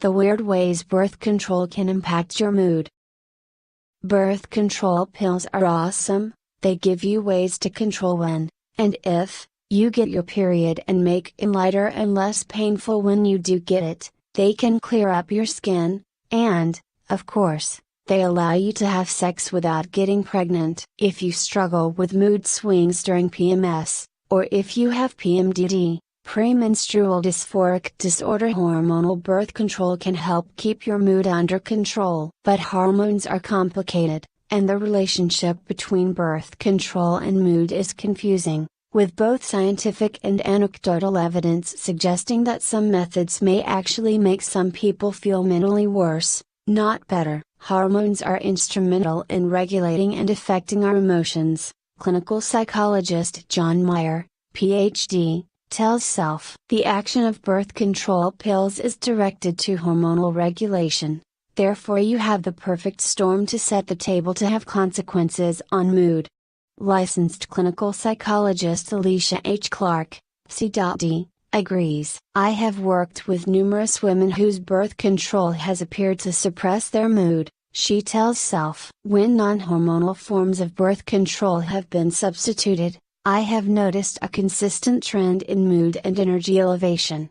The weird ways birth control can impact your mood. Birth control pills are awesome. They give you ways to control when, and if, you get your period and make it lighter and less painful when you do get it. They can clear up your skin, and, of course, they allow you to have sex without getting pregnant. If you struggle with mood swings during PMS, or if you have PMDD, premenstrual dysphoric disorder, hormonal birth control can help keep your mood under control. But hormones are complicated, and the relationship between birth control and mood is confusing, with both scientific and anecdotal evidence suggesting that some methods may actually make some people feel mentally worse, not better. Hormones are instrumental in regulating and affecting our emotions, clinical psychologist John Meyer, Ph.D., tells Self. The action of birth control pills is directed to hormonal regulation, therefore you have the perfect storm to set the table to have consequences on mood. Licensed clinical psychologist Alicia H. Clark, Ph.D., agrees. I have worked with numerous women whose birth control has appeared to suppress their mood, she tells Self. When non-hormonal forms of birth control have been substituted, I have noticed a consistent trend in mood and energy elevation.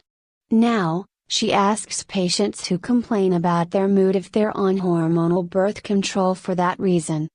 Now, she asks patients who complain about their mood if they're on hormonal birth control for that reason.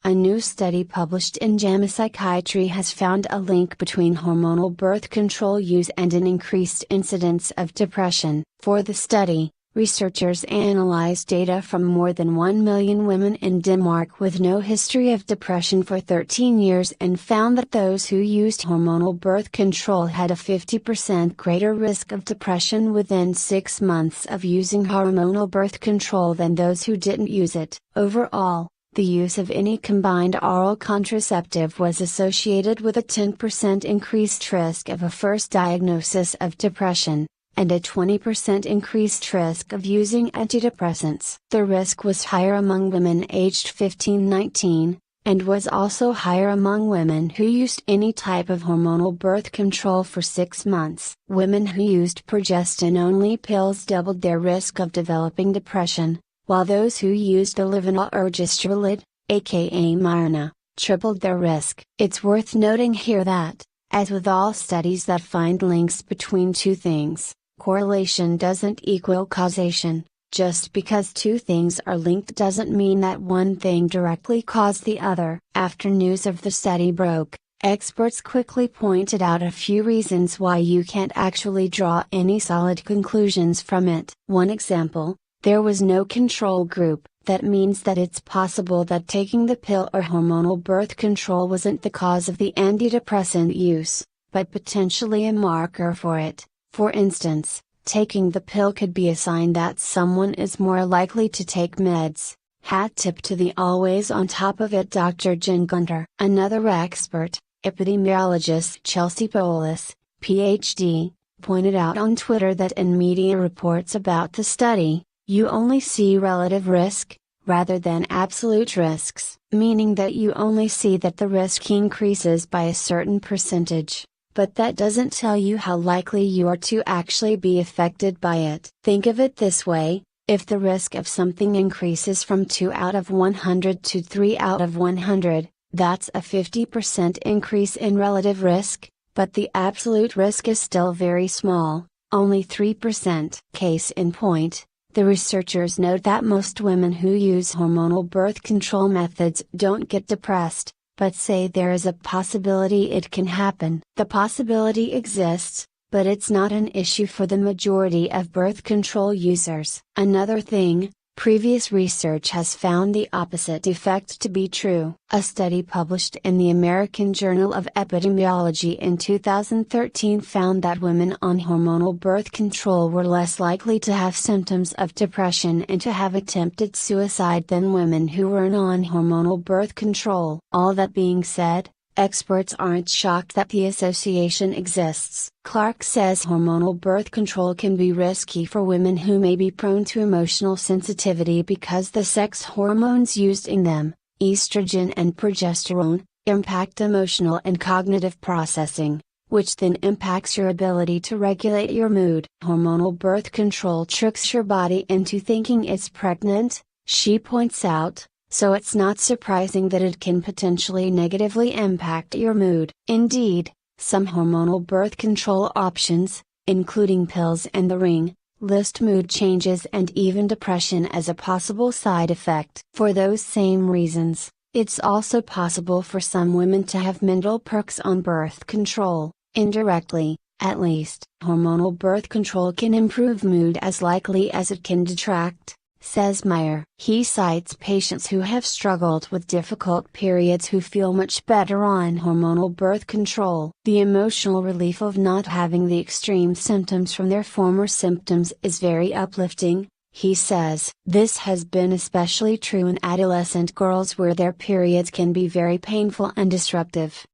A new study published in JAMA Psychiatry has found a link between hormonal birth control use and an increased incidence of depression. For the study, researchers analyzed data from more than 1 million women in Denmark with no history of depression for 13 years and found that those who used hormonal birth control had a 50% greater risk of depression within 6 months of using hormonal birth control than those who didn't use it. Overall, the use of any combined oral contraceptive was associated with a 10% increased risk of a first diagnosis of depression, and a 20% increased risk of using antidepressants. The risk was higher among women aged 15-19, and was also higher among women who used any type of hormonal birth control for 6 months. Women who used progestin-only pills doubled their risk of developing depression, while those who used the Livanol ergosterolide, aka Mirena, tripled their risk. It's worth noting here that, as with all studies that find links between two things, correlation doesn't equal causation. Just because two things are linked doesn't mean that one thing directly caused the other. After news of the study broke, experts quickly pointed out a few reasons why you can't actually draw any solid conclusions from it. One example: there was no control group. That means that it's possible that taking the pill or hormonal birth control wasn't the cause of the antidepressant use, but potentially a marker for it. For instance, taking the pill could be a sign that someone is more likely to take meds. Hat tip to the always on top of it Dr. Jen Gunter. Another expert, epidemiologist Chelsea Polis, Ph.D., pointed out on Twitter that in media reports about the study, you only see relative risk, rather than absolute risks, meaning that you only see that the risk increases by a certain percentage, but that doesn't tell you how likely you are to actually be affected by it. Think of it this way: if the risk of something increases from 2 out of 100 to 3 out of 100, that's a 50% increase in relative risk, but the absolute risk is still very small, only 3%. Case in point, the researchers note that most women who use hormonal birth control methods don't get depressed, but say there is a possibility it can happen. The possibility exists, but it's not an issue for the majority of birth control users. Another thing, previous research has found the opposite effect to be true. A study published in the American Journal of Epidemiology in 2013 found that women on hormonal birth control were less likely to have symptoms of depression and to have attempted suicide than women who were on hormonal birth control. All that being said, experts aren't shocked that the association exists. Clark says hormonal birth control can be risky for women who may be prone to emotional sensitivity because the sex hormones used in them, estrogen and progesterone, impact emotional and cognitive processing, which then impacts your ability to regulate your mood. Hormonal birth control tricks your body into thinking it's pregnant, she points out, so it's not surprising that it can potentially negatively impact your mood. Indeed, some hormonal birth control options, including pills and the ring, list mood changes and even depression as a possible side effect. For those same reasons, it's also possible for some women to have mental perks on birth control, indirectly, at least. Hormonal birth control can improve mood as likely as it can detract, says Meyer. He cites patients who have struggled with difficult periods who feel much better on hormonal birth control. The emotional relief of not having the extreme symptoms from their former symptoms is very uplifting, he says. This has been especially true in adolescent girls where their periods can be very painful and disruptive.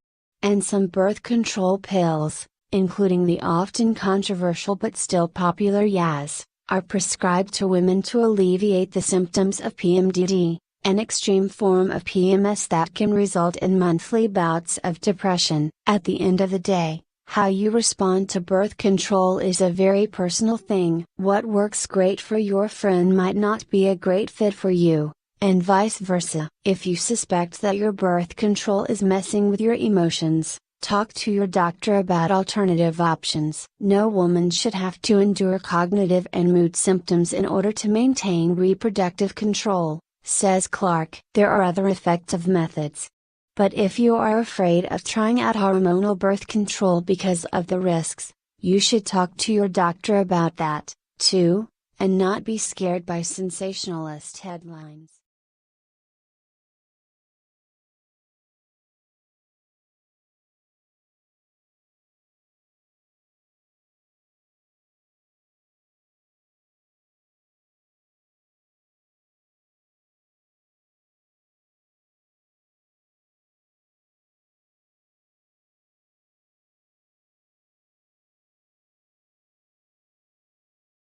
And some birth control pills, including the often controversial but still popular Yaz, are prescribed to women to alleviate the symptoms of PMDD, an extreme form of PMS that can result in monthly bouts of depression. At the end of the day, how you respond to birth control is a very personal thing. What works great for your friend might not be a great fit for you, and vice versa. If you suspect that your birth control is messing with your emotions, talk to your doctor about alternative options. No woman should have to endure cognitive and mood symptoms in order to maintain reproductive control, says Clark. There are other effective methods. But if you are afraid of trying out hormonal birth control because of the risks, you should talk to your doctor about that, too, and not be scared by sensationalist headlines.